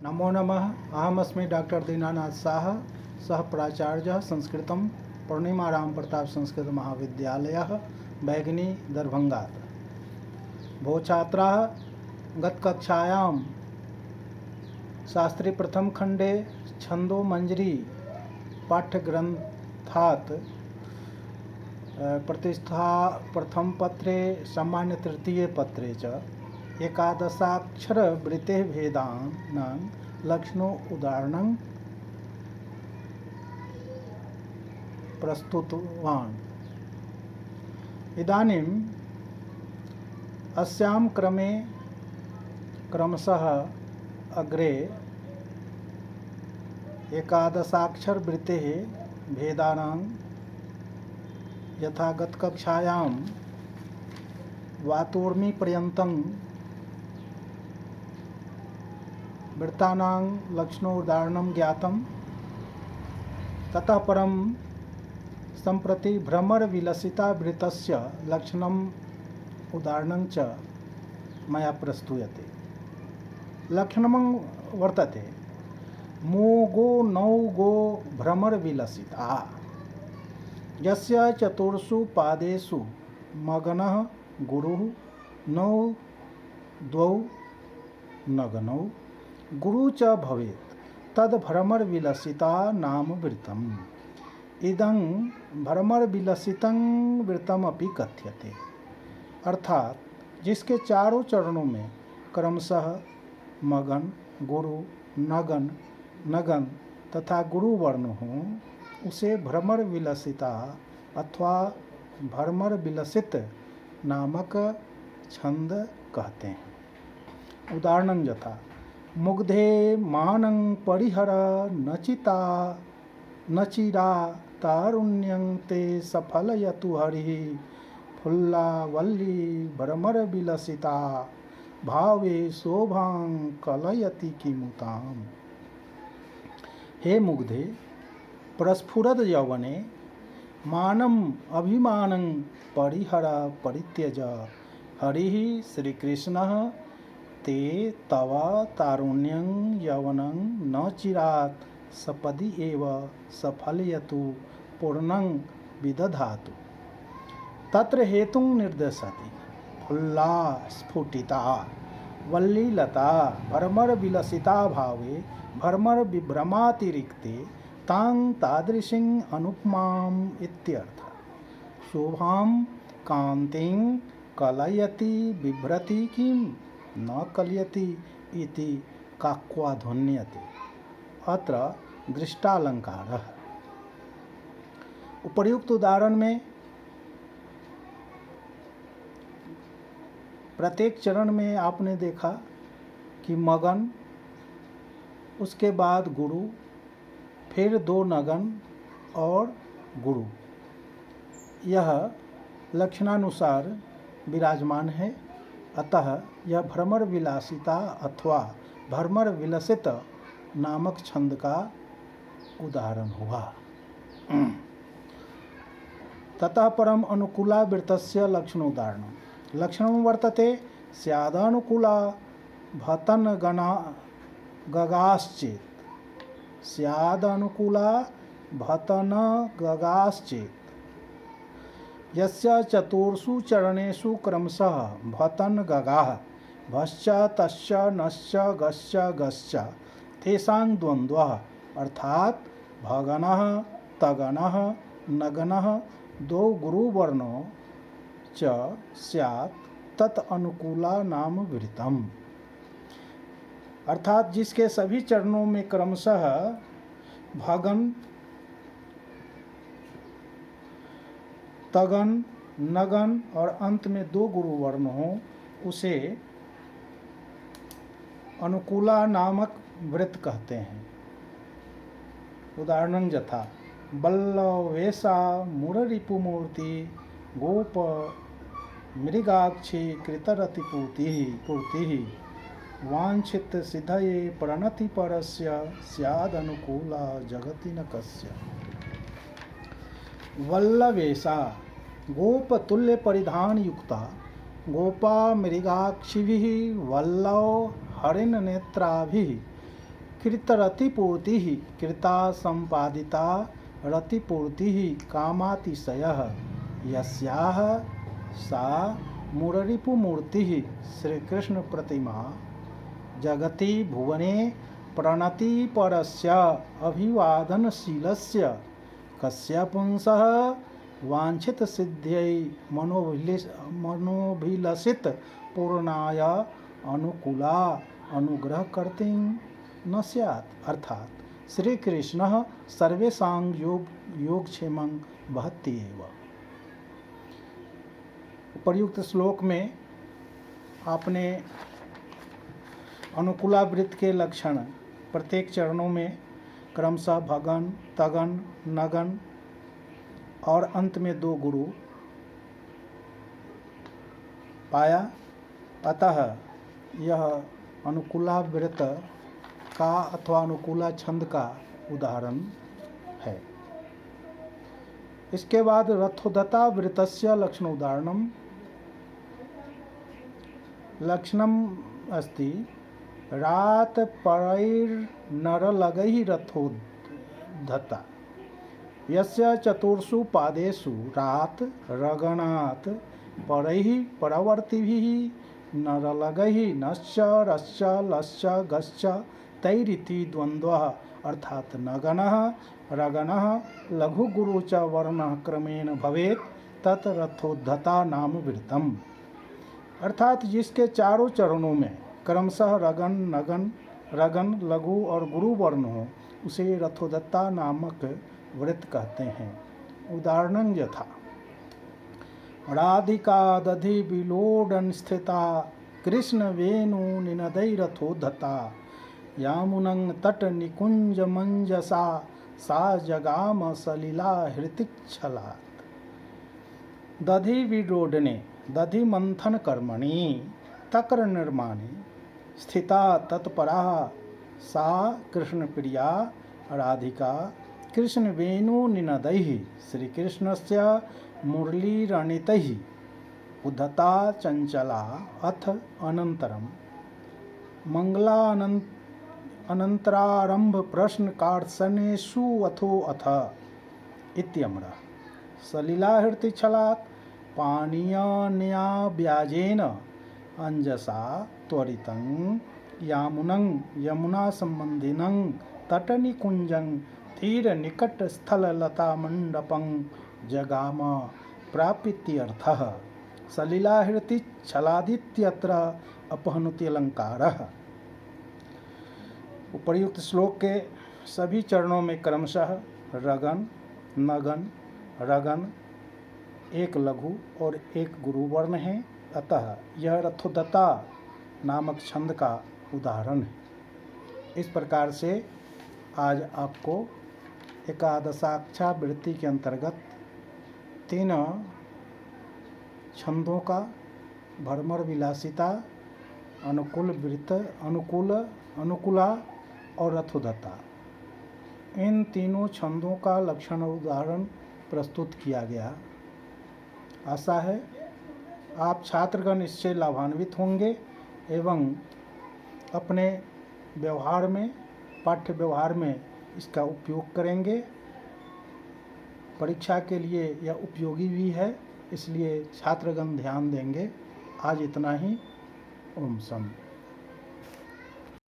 नमो नमः। अहमस्मि डॉक्टर दीनानाथ साह, सह प्राचार्य संस्कृतं पूर्णिमाराम प्रताप संस्कृत महाविद्यालयः बैगनी दरभंगात्। भो छात्राः गतकक्षायां शास्त्री प्रथम खंडे छंदो मंजरी पाठ्यग्रंथात् प्रतिष्ठा प्रथम पत्रे सामान्य तृतीय पत्रे च एकादशाक्षर वृत्तेः भेदानां लक्षणो उदाहरणं प्रस्तुतवान्। इदानीम् अस्यां क्रमे क्रमशः अग्रे एकादशाक्षर वृत्तेः भेदानां यथा गतकक्षायां वातूर्मी पर्यन्तं वृत्तानां लक्षणोदाहरणं ज्ञातं, ततः परं सम्प्रति भ्रमरविलसिता वृत्तस्य लक्षणम् उदाहरणं च मया प्रस्तूयते। लक्षणं वर्तते मोगो नौगो भ्रमरविलसिता, यस्य चतुर्षु पादेषु मगनः गुरुः नौ द्वौ नगनौ गुरु च भवेत् तद् भ्रमरविलसिता नाम वृत्तम्। इदं भ्रमरविलसितं वृत्तमपि कथ्यते। अर्थात जिसके चारों चरणों में क्रमशः मगन, गुरु, नगन, नगन तथा गुरु वर्ण हो, उसे भ्रमरविलसिता अथवा भ्रमरविलसित नामक छंद कहते हैं। उदाहरण यथा मुग्धे मानं परिहर नचिता नचिरा तारुण्यं ते सफलयतु हरिः फुल्ला वल्ली भ्रमरविलसिता भावे शोभां कलयति किमुताम्। हे मुग्धे प्रस्फुरद यौवने मानम अभिमानं परिहर परित्यज हरिः श्रीकृष्णः ते तव तारुण्यं यौवनं न चिरात् सपदि एव सफलयतु पूर्णं विदधातु। तत्र हेतुं निर्देशति फुल्ला स्फुटिता वल्लीलता भ्रमरविलसिता भावे भ्रमरविभ्रमातिरिक्ते तां तादृशीं अनुपमाम् इत्यर्थ। शोभां कान्तिं कलयति बिभ्रति किं न कलयति इति काक्वाध्वन्यते। अत्र दृष्टालंकारः। उपर्युक्त उदाहरण में प्रत्येक चरण में आपने देखा कि मगन, उसके बाद गुरु, फिर दो नगन और गुरु, यह लक्षणानुसार विराजमान है। अतः यह भ्रमर विलासिता अथवा भ्रमर विलसित नामक छंद का उदाहरण हुआ। ततः परम अनुकूला वृत्तस्य लक्षणोदाहरणं। लक्षणं वर्तते स्यादनुकूला भतनगणा गगाश्चेत्, स्यादनुकूला भतन गगाश्चेत्, यस्य चतुर्षु चरणेषु क्रमशः भतन गगाः भश्च तश्च नश्च गश्च गश्च तेषां द्वन्द्वः अर्थात भगनः तगनः नगनः दो गुरुवर्णो च स्यात् तत् अनुकूला नाम वृत्तम्। अर्थात जिसके सभी चरणों में क्रमशः भगन, तगन, नगन और अंत में दो गुरु वर्ण हो, उसे अनुकूला नामक वृत्त कहते हैं। उदाहरण यथा बल्लवेशा मुररिपुमूर्ति गोप मृगाक्षी कृतरतिपूर्ति वांछित सिद्धये प्रणति परस्य स्यादनुकूला जगति न कस्य। वल्लवेशा गोपतुल्य परिधान युक्ता गोपा मृगाक्षिभिः वल्लव हरिण नेत्राभिः कृतरतिपूर्ति कृता संपादिता रतिपूर्ति कामातिशयः यस्याः सा मुररिपुमूर्ति श्रीकृष्ण प्रतिमा जगति भुवने प्रणति परस्य अभिवादनशीलस्य कस्य पुंसः वांछित सिद्ध्यै मनोभिलषित पूर्णाय अनुकूला अनुग्रह करते न स्यात्। अर्थात श्री कृष्ण सर्वेषां योगक्षेमं वहति एव। उपर्युक्त श्लोक में आपने अनुकूलावृत्त के लक्षण प्रत्येक चरणों में क्रमशः भगन, तगन, नगन और अंत में 2 गुरु पाया। अतः यह अनुकूलावृत्त का अथवा अनुकूला छंद का उदाहरण है। इसके बाद रथोदत्ता वृत्तस्य लक्षण उदाहरणम लक्षणम अस्ति रात परैर्नरलगैः रथोद्धता यस्य चतुर्षु पादेषु रात रगणात् परैः परवर्तिभिः नरलगैः नश्च रश्च लश्च गश्च तैरिति द्वन्द्वः। अर्थात नगनः रगणः लघुगुरु च वर्णः क्रमेण भवेत् तत् रथोद्धता नाम वृत्तम्। अर्थात जिसके चारों चरणों में क्रमशः रगन, नगन, रगन, लघु और गुरु वर्ण हो उसे रथोदत्ता नामक व्रत कहते हैं। उदाहरण यथा राधिका दधि विलोडन स्थिता कृष्ण वेणु निनदै रथोद्धता यामुनं तट निकुंज मंजसा सा जगाम सलिला हृतिच्छलात्। दधि विलोडने दधि मंथन कर्मणि तक्र निर्माणे स्थिता तत्परा सा कृष्ण प्रिया राधिका कृष्ण वेणु निनदैः श्री कृष्णस्य मुरलीरणितैः उद्धता चंचला अथ अनंतरम मंगला अनंतरारंभ प्रश्न कार्सनेषु अथो अथ इत्यम्र सलिलाहृति छलात् पानीयन्या व्याजेन अंजसा त्वरितं यामुनं यमुना संबंधिनं तटनिकुंजं तीर निकट स्थल लता मंडपं जगाम प्राप्त्यर्थः। सलिलाहृति छलादित्यत्र अपहनुति अलंकारः। उपर्युक्त श्लोक के सभी चरणों में क्रमशः रगन, नगन, रगन, एक लघु और एक गुरु वर्ण है। अतः यह रथोदत्ता नामक छंद का उदाहरण है। इस प्रकार से आज आपको एकादशाक्षावृत्ति के अंतर्गत 3 छंदों का भ्रमर विलासिता, अनुकूल वृत्त, अनुकूला और रथोदत्ता, इन तीनों छंदों का लक्षण उदाहरण प्रस्तुत किया गया। आशा है आप छात्रगण इससे लाभान्वित होंगे एवं अपने व्यवहार में, पाठ्य व्यवहार में इसका उपयोग करेंगे। परीक्षा के लिए यह उपयोगी भी है, इसलिए छात्रगण ध्यान देंगे। आज इतना ही। ओम सम।